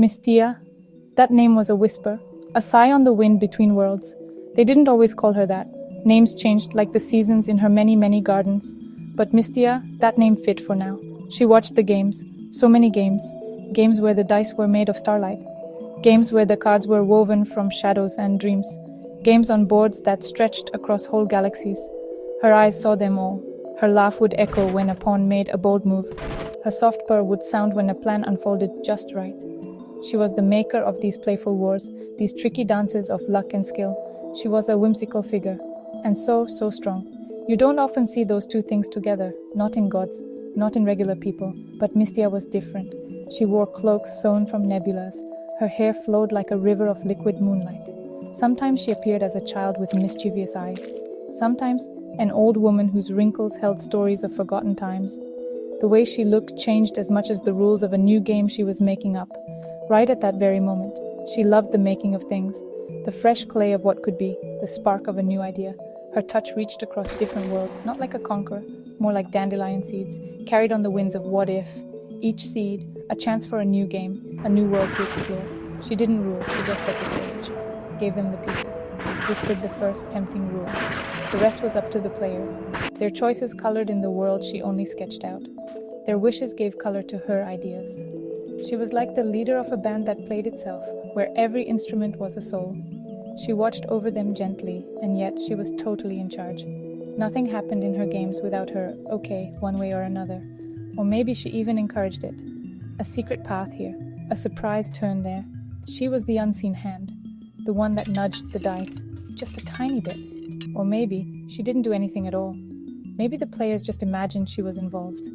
Mystia. That name was a whisper, a sigh on the wind between worlds. They didn't always call her that. Names changed like the seasons in her many, many gardens. But Mystia, that name fit for now. She watched the games, so many games. Games where the dice were made of starlight. Games where the cards were woven from shadows and dreams. Games on boards that stretched across whole galaxies. Her eyes saw them all. Her laugh would echo when a pawn made a bold move. Her soft purr would sound when a plan unfolded just right. She was the maker of these playful wars, these tricky dances of luck and skill. She was a whimsical figure, and so strong. You don't often see those two things together, not in gods, not in regular people, but Mystia was different. She wore cloaks sewn from nebulas. Her hair flowed like a river of liquid moonlight. Sometimes she appeared as a child with mischievous eyes. Sometimes an old woman whose wrinkles held stories of forgotten times. The way she looked changed as much as the rules of a new game she was making up. Right at that very moment, she loved the making of things, the fresh clay of what could be, the spark of a new idea. Her touch reached across different worlds, not like a conqueror, more like dandelion seeds, carried on the winds of what if. Each seed, a chance for a new game, a new world to explore. She didn't rule, she just set the stage, gave them the pieces, whispered the first tempting rule. The rest was up to the players. Their choices colored in the world she only sketched out. Their wishes gave color to her ideas. She was like the leader of a band that played itself, where every instrument was a soul. She watched over them gently, and yet she was totally in charge. Nothing happened in her games without her, okay, one way or another. Or maybe she even encouraged it. A secret path here, a surprise turn there. She was the unseen hand, the one that nudged the dice, just a tiny bit. Or maybe she didn't do anything at all. Maybe the players just imagined she was involved.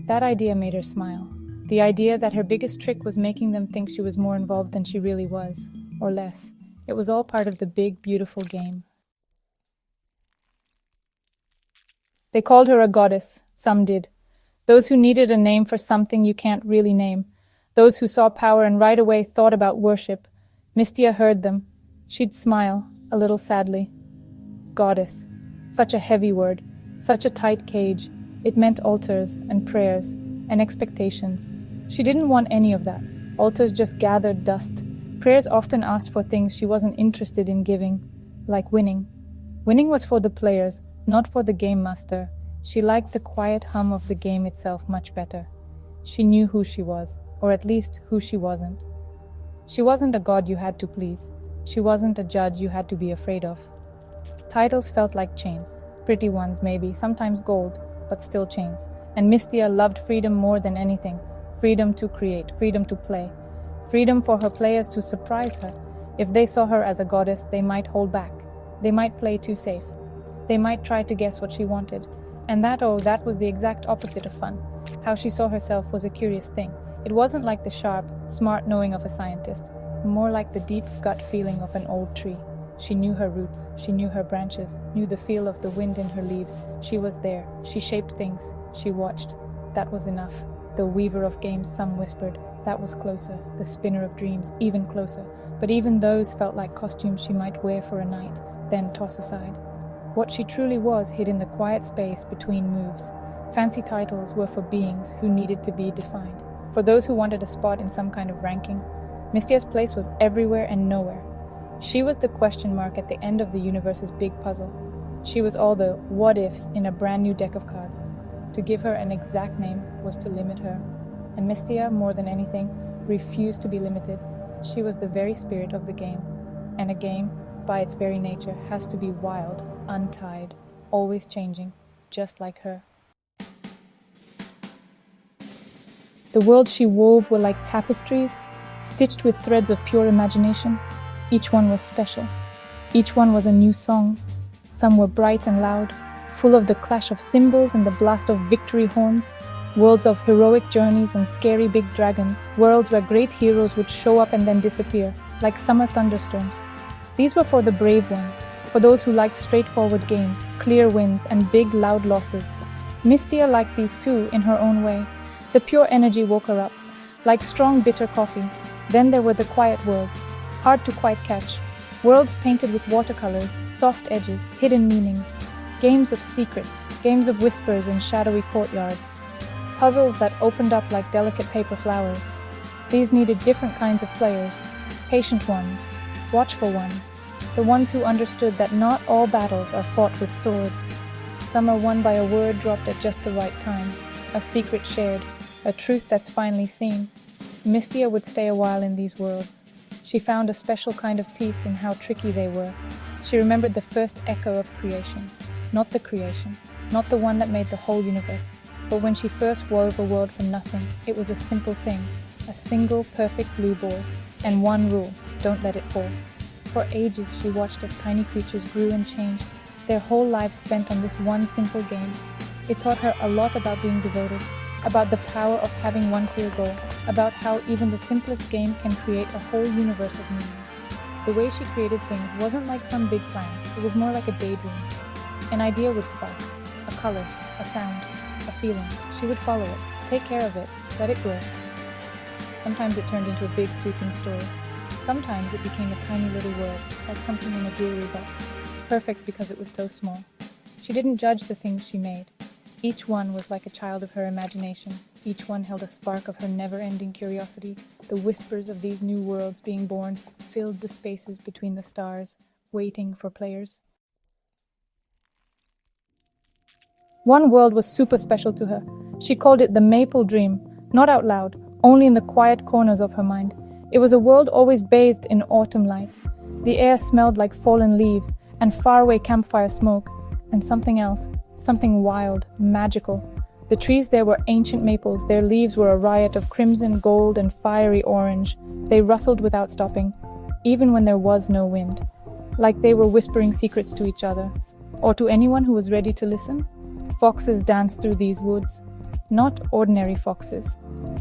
That idea made her smile. The idea that her biggest trick was making them think she was more involved than she really was, or less. It was all part of the big, beautiful game. They called her a goddess, some did. Those who needed a name for something you can't really name. Those who saw power and right away thought about worship. Mystia heard them. She'd smile, a little sadly. Goddess. Such a heavy word, such a tight cage. It meant altars and prayers and expectations. She didn't want any of that. Altars just gathered dust. Prayers often asked for things she wasn't interested in giving, like winning. Winning was for the players, not for the game master. She liked the quiet hum of the game itself much better. She knew who she was, or at least who she wasn't. She wasn't a god you had to please. She wasn't a judge you had to be afraid of. Titles felt like chains. Pretty ones maybe, sometimes gold, but still chains. And Mystia loved freedom more than anything. Freedom to create, freedom to play. Freedom for her players to surprise her. If they saw her as a goddess, they might hold back. They might play too safe. They might try to guess what she wanted. And that was the exact opposite of fun. How she saw herself was a curious thing. It wasn't like the sharp, smart knowing of a scientist. More like the deep gut feeling of an old tree. She knew her roots. She knew her branches. Knew the feel of the wind in her leaves. She was there. She shaped things. She watched. That was enough. The weaver of games, some whispered. That was closer. The spinner of dreams, even closer. But even those felt like costumes she might wear for a night, then toss aside. What she truly was hid in the quiet space between moves. Fancy titles were for beings who needed to be defined. For those who wanted a spot in some kind of ranking. Mystia's place was everywhere and nowhere. She was the question mark at the end of the universe's big puzzle. She was all the what-ifs in a brand new deck of cards. To give her an exact name was to limit her. And Mystia, more than anything, refused to be limited. She was the very spirit of the game. And a game, by its very nature, has to be wild, untied, always changing, just like her. The worlds she wove were like tapestries, stitched with threads of pure imagination. Each one was special. Each one was a new song. Some were bright and loud, full of the clash of cymbals and the blast of victory horns. Worlds of heroic journeys and scary big dragons. Worlds where great heroes would show up and then disappear, like summer thunderstorms. These were for the brave ones, for those who liked straightforward games, clear wins, and big, loud losses. Mystia liked these too, in her own way. The pure energy woke her up, like strong, bitter coffee. Then there were the quiet worlds, hard to quite catch. Worlds painted with watercolors, soft edges, hidden meanings. Games of secrets, games of whispers in shadowy courtyards. Puzzles that opened up like delicate paper flowers. These needed different kinds of players, patient ones, watchful ones, the ones who understood that not all battles are fought with swords. Some are won by a word dropped at just the right time, a secret shared, a truth that's finally seen. Mystia would stay a while in these worlds. She found a special kind of peace in how tricky they were. She remembered the first echo of creation, not the creation, not the one that made the whole universe, but when she first wove a world from nothing, it was a simple thing, a single perfect blue ball, and one rule: don't let it fall. For ages she watched as tiny creatures grew and changed, their whole lives spent on this one simple game. It taught her a lot about being devoted, about the power of having one clear goal, about how even the simplest game can create a whole universe of meaning. The way she created things wasn't like some big plan, it was more like a daydream. An idea would spark, a color, a sound, a feeling. She would follow it, take care of it, let it grow. Sometimes it turned into a big sweeping story. Sometimes it became a tiny little world, like something in a jewelry box, perfect because it was so small. She didn't judge the things she made. Each one was like a child of her imagination. Each one held a spark of her never-ending curiosity. The whispers of these new worlds being born filled the spaces between the stars, waiting for players. One world was super special to her. She called it the Maple Dream, not out loud, only in the quiet corners of her mind. It was a world always bathed in autumn light. The air smelled like fallen leaves and faraway campfire smoke, and something else, something wild, magical. The trees there were ancient maples, their leaves were a riot of crimson, gold, and fiery orange. They rustled without stopping, even when there was no wind, like they were whispering secrets to each other, or to anyone who was ready to listen. Foxes danced through these woods, not ordinary foxes.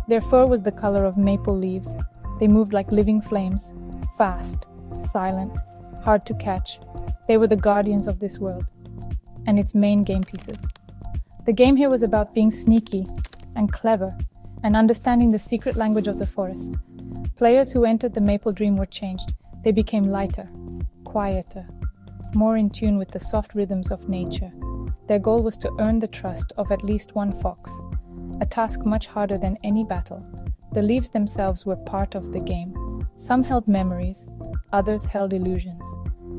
Their fur was the color of maple leaves. They moved like living flames, fast, silent, hard to catch. They were the guardians of this world and its main game pieces. The game here was about being sneaky and clever and understanding the secret language of the forest. Players who entered the Maple Dream were changed. They became lighter, quieter, more in tune with the soft rhythms of nature. Their goal was to earn the trust of at least one fox, a task much harder than any battle. The leaves themselves were part of the game. Some held memories, others held illusions.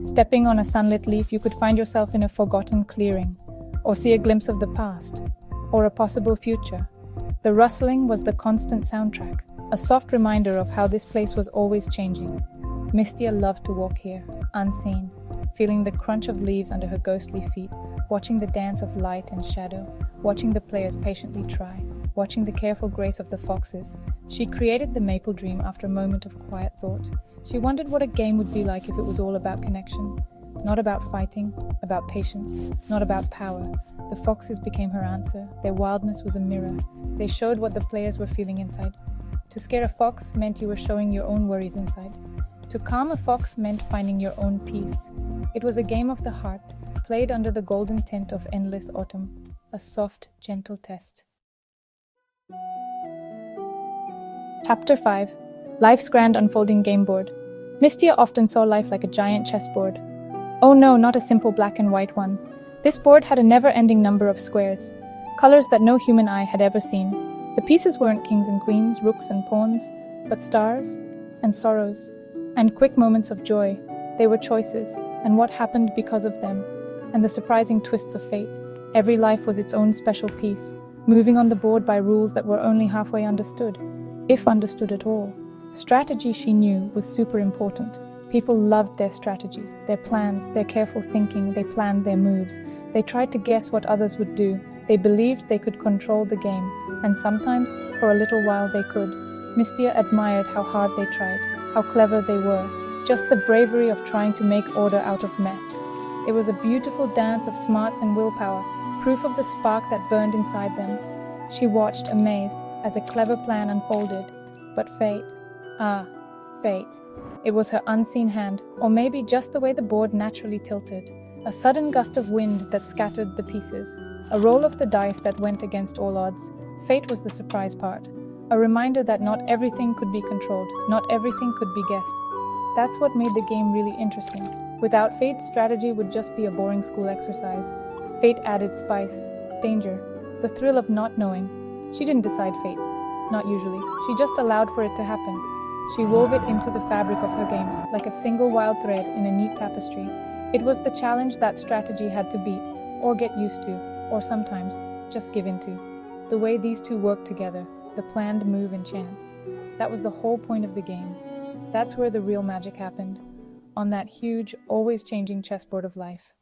Stepping on a sunlit leaf, you could find yourself in a forgotten clearing, or see a glimpse of the past, or a possible future. The rustling was the constant soundtrack, a soft reminder of how this place was always changing. Mystia loved to walk here, unseen, feeling the crunch of leaves under her ghostly feet, watching the dance of light and shadow, watching the players patiently try, watching the careful grace of the foxes. She created the Maple Dream after a moment of quiet thought. She wondered what a game would be like if it was all about connection, not about fighting, about patience, not about power. The foxes became her answer. Their wildness was a mirror. They showed what the players were feeling inside. To scare a fox meant you were showing your own worries inside. To calm a fox meant finding your own peace. It was a game of the heart, played under the golden tint of endless autumn, a soft, gentle test. Chapter 5. Life's Grand Unfolding Game Board. Mystia often saw life like a giant chessboard. Oh no, not a simple black and white one. This board had a never-ending number of squares, colors that no human eye had ever seen. The pieces weren't kings and queens, rooks and pawns, but stars and sorrows, and quick moments of joy. They were choices, and what happened because of them, and the surprising twists of fate. Every life was its own special piece, moving on the board by rules that were only halfway understood, if understood at all. Strategy, she knew, was super important. People loved their strategies, their plans, their careful thinking. They planned their moves. They tried to guess what others would do. They believed they could control the game, and sometimes, for a little while, they could. Mystia admired how hard they tried, how clever they were, just the bravery of trying to make order out of mess. It was a beautiful dance of smarts and willpower, proof of the spark that burned inside them. She watched, amazed, as a clever plan unfolded. But fate. Fate. It was her unseen hand, or maybe just the way the board naturally tilted. A sudden gust of wind that scattered the pieces. A roll of the dice that went against all odds. Fate was the surprise part. A reminder that not everything could be controlled, not everything could be guessed. That's what made the game really interesting. Without fate, strategy would just be a boring school exercise. Fate added spice, danger, the thrill of not knowing. She didn't decide fate. Not usually. She just allowed for it to happen. She wove it into the fabric of her games, like a single wild thread in a neat tapestry. It was the challenge that strategy had to beat, or get used to, or sometimes just give in to. The way these two worked together, the planned move and chance. That was the whole point of the game. That's where the real magic happened, on that huge, always changing chessboard of life.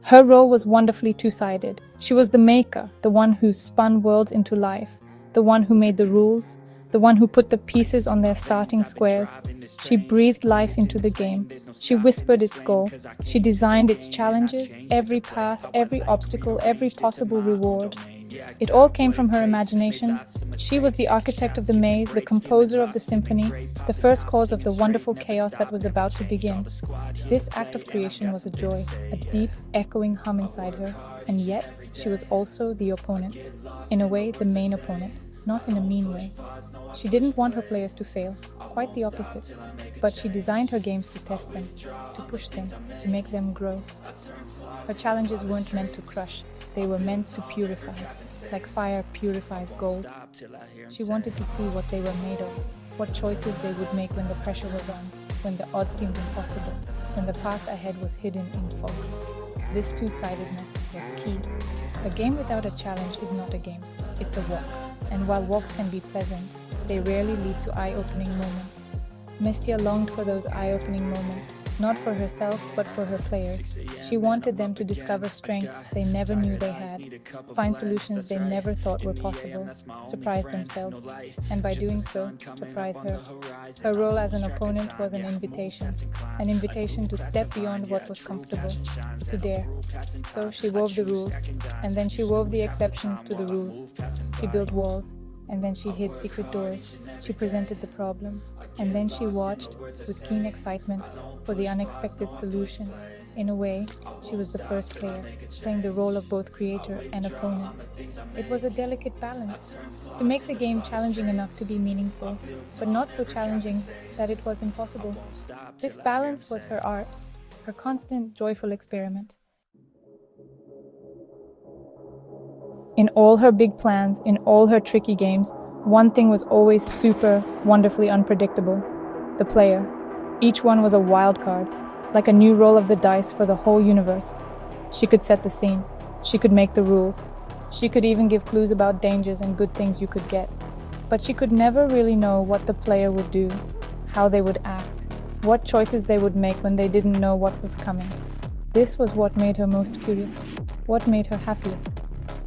Her role was wonderfully two-sided. She was the maker, the one who spun worlds into life, the one who made the rules, the one who put the pieces on their starting squares. She breathed life into the game. She whispered its goal. She designed its challenges, every path, every obstacle, every possible reward. It all came from her imagination. She was the architect of the maze, the composer of the symphony, the first cause of the wonderful chaos that was about to begin. This act of creation was a joy, a deep, echoing hum inside her, and yet she was also the opponent. In a way, the main opponent, not in a mean way. She didn't want her players to fail, quite the opposite. But she designed her games to test them, to push them, to make them grow. Her challenges weren't meant to crush, they were meant to purify, like fire purifies gold. She wanted to see what they were made of, what choices they would make when the pressure was on, when the odds seemed impossible, when the path ahead was hidden in fog. This two-sidedness was key. A game without a challenge is not a game, it's a walk. And while walks can be pleasant, they rarely lead to eye-opening moments. Mystia longed for those eye-opening moments, not for herself, but for her players. She wanted them to discover strengths they never knew they had, find solutions they never thought were possible, surprise themselves, and by doing so, surprise her. Her role as an opponent was an invitation to step beyond what was comfortable, to dare. So she wove the rules, and then she wove the exceptions to the rules. She built walls, and then she hid secret doors. She presented the problem, and then she watched, with keen excitement, for the unexpected solution. In a way, she was the first player, playing the role of both creator and opponent. It was a delicate balance, to make the game challenging enough to be meaningful, but not so challenging that it was impossible. This balance was her art, her constant, joyful experiment. In all her big plans, in all her tricky games, one thing was always super, wonderfully unpredictable: the player. Each one was a wild card, like a new roll of the dice for the whole universe. She could set the scene. She could make the rules. She could even give clues about dangers and good things you could get. But she could never really know what the player would do, how they would act, what choices they would make when they didn't know what was coming. This was what made her most curious, what made her happiest.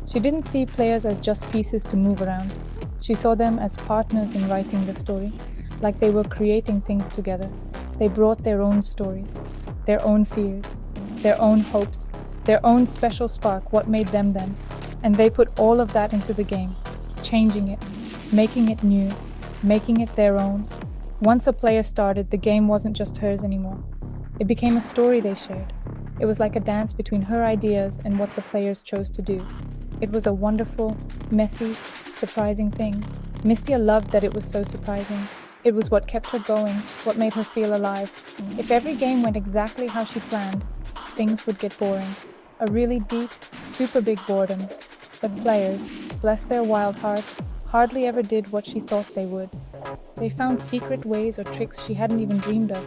She didn't see players as just pieces to move around. She saw them as partners in writing the story, like they were creating things together. They brought their own stories, their own fears, their own hopes, their own special spark, what made them them. And they put all of that into the game, changing it, making it new, making it their own. Once a player started, the game wasn't just hers anymore. It became a story they shared. It was like a dance between her ideas and what the players chose to do. It was a wonderful, messy, surprising thing. Mystia loved that it was so surprising. It was what kept her going, what made her feel alive. If every game went exactly how she planned, things would get boring. A really deep, super big boredom. But players, bless their wild hearts, hardly ever did what she thought they would. They found secret ways or tricks she hadn't even dreamed of.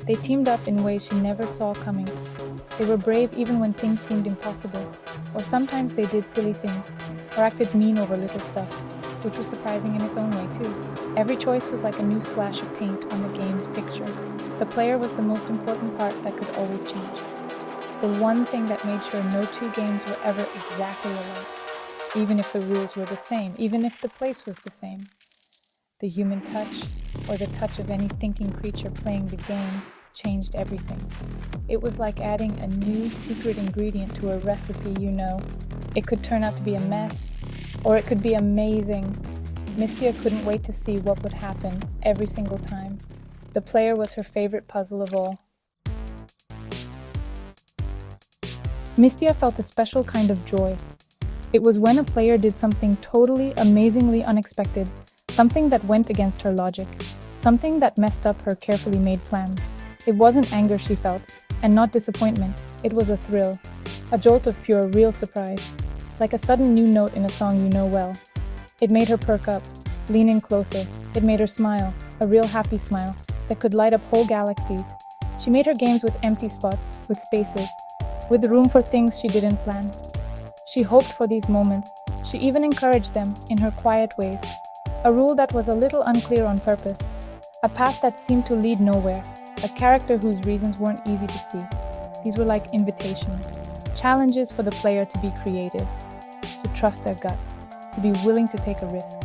They teamed up in ways she never saw coming. They were brave even when things seemed impossible. Or sometimes they did silly things, or acted mean over little stuff, which was surprising in its own way too. Every choice was like a new splash of paint on the game's picture. The player was the most important part that could always change. The one thing that made sure no two games were ever exactly alike, even if the rules were the same, even if the place was the same. The human touch, or the touch of any thinking creature playing the game, changed everything. It was like adding a new secret ingredient to a recipe, you know. It could turn out to be a mess, or it could be amazing. Mystia couldn't wait to see what would happen every single time. The player was her favorite puzzle of all. Mystia felt a special kind of joy. It was when a player did something totally, amazingly unexpected, something that went against her logic, something that messed up her carefully made plans. It wasn't anger she felt, and not disappointment. It was a thrill, a jolt of pure, real surprise. like a sudden new note in a song you know well. It made her perk up, lean in closer. It made her smile, a real happy smile that could light up whole galaxies. She made her games with empty spots, with spaces, with room for things she didn't plan. She hoped for these moments. She even encouraged them in her quiet ways. A rule that was a little unclear on purpose. A path that seemed to lead nowhere. A character whose reasons weren't easy to see. These were like invitations. Challenges for the player to be creative, to trust their gut, to be willing to take a risk,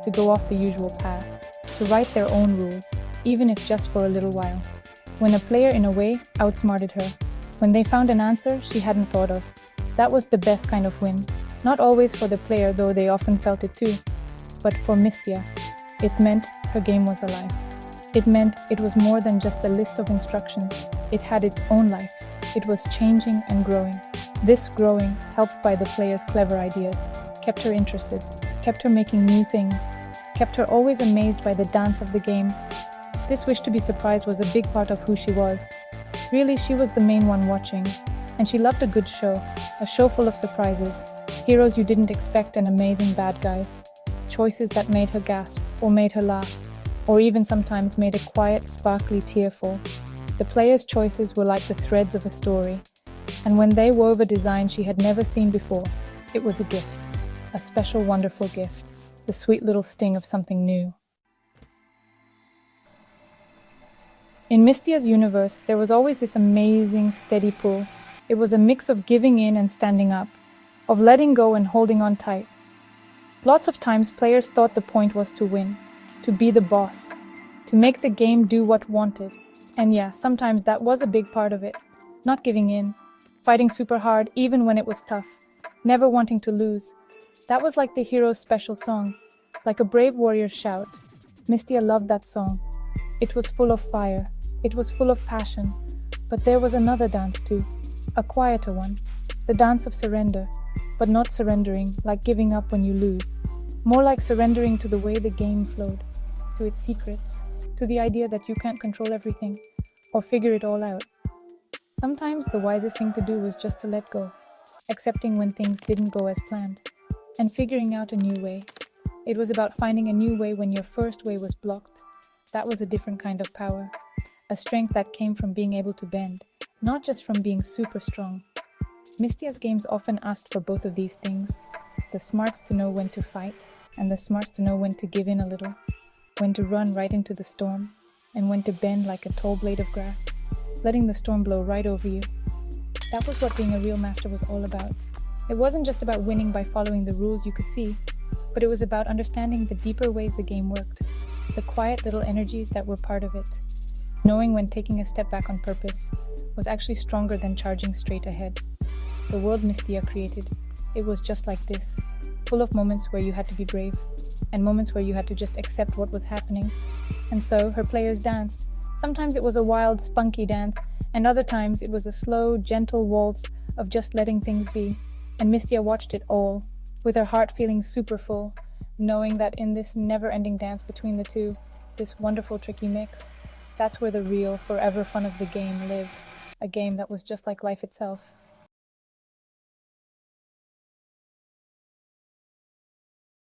to go off the usual path, to write their own rules, even if just for a little while. When a player, in a way, outsmarted her, when they found an answer she hadn't thought of, that was the best kind of win. Not always for the player, though they often felt it too, but for Mystia, it meant her game was alive. It meant it was more than just a list of instructions. It had its own life. It was changing and growing. This growing, helped by the player's clever ideas, kept her interested, kept her making new things, kept her always amazed by the dance of the game. This wish to be surprised was a big part of who she was. Really, she was the main one watching, and she loved a good show, a show full of surprises, heroes you didn't expect and amazing bad guys, choices that made her gasp, or made her laugh, or even sometimes made a quiet, sparkly tear fall. The player's choices were like the threads of a story, and when they wove a design she had never seen before, it was a gift, a special, wonderful gift, the sweet little sting of something new. In Mystia's universe, there was always this amazing, steady pull. It was a mix of giving in and standing up, of letting go and holding on tight. Lots of times players thought the point was to win, to be the boss, to make the game do what wanted. And yeah, sometimes that was a big part of it. Not giving in, fighting super hard even when it was tough, never wanting to lose. That was like the hero's special song, like a brave warrior's shout. Mystia loved that song. It was full of fire, it was full of passion. But there was another dance too, a quieter one, the dance of surrender, but not surrendering like giving up when you lose. More like surrendering to the way the game flowed, to its secrets, to the idea that you can't control everything or figure it all out. Sometimes the wisest thing to do was just to let go, accepting when things didn't go as planned, and figuring out a new way. It was about finding a new way when your first way was blocked. That was a different kind of power, a strength that came from being able to bend, not just from being super strong. Mystia's games often asked for both of these things, the smarts to know when to fight, and the smarts to know when to give in a little, when to run right into the storm, and when to bend like a tall blade of grass, letting the storm blow right over you. That was what being a real master was all about. It wasn't just about winning by following the rules you could see, but it was about understanding the deeper ways the game worked, the quiet little energies that were part of it, knowing when taking a step back on purpose was actually stronger than charging straight ahead. The world Mystia created, it was just like this, full of moments where you had to be brave, and moments where you had to just accept what was happening. And so her players danced. Sometimes it was a wild, spunky dance, and other times it was a slow, gentle waltz of just letting things be. And Mystia watched it all, with her heart feeling super full, knowing that in this never-ending dance between the two, this wonderful, tricky mix, that's where the real, forever fun of the game lived. A game that was just like life itself.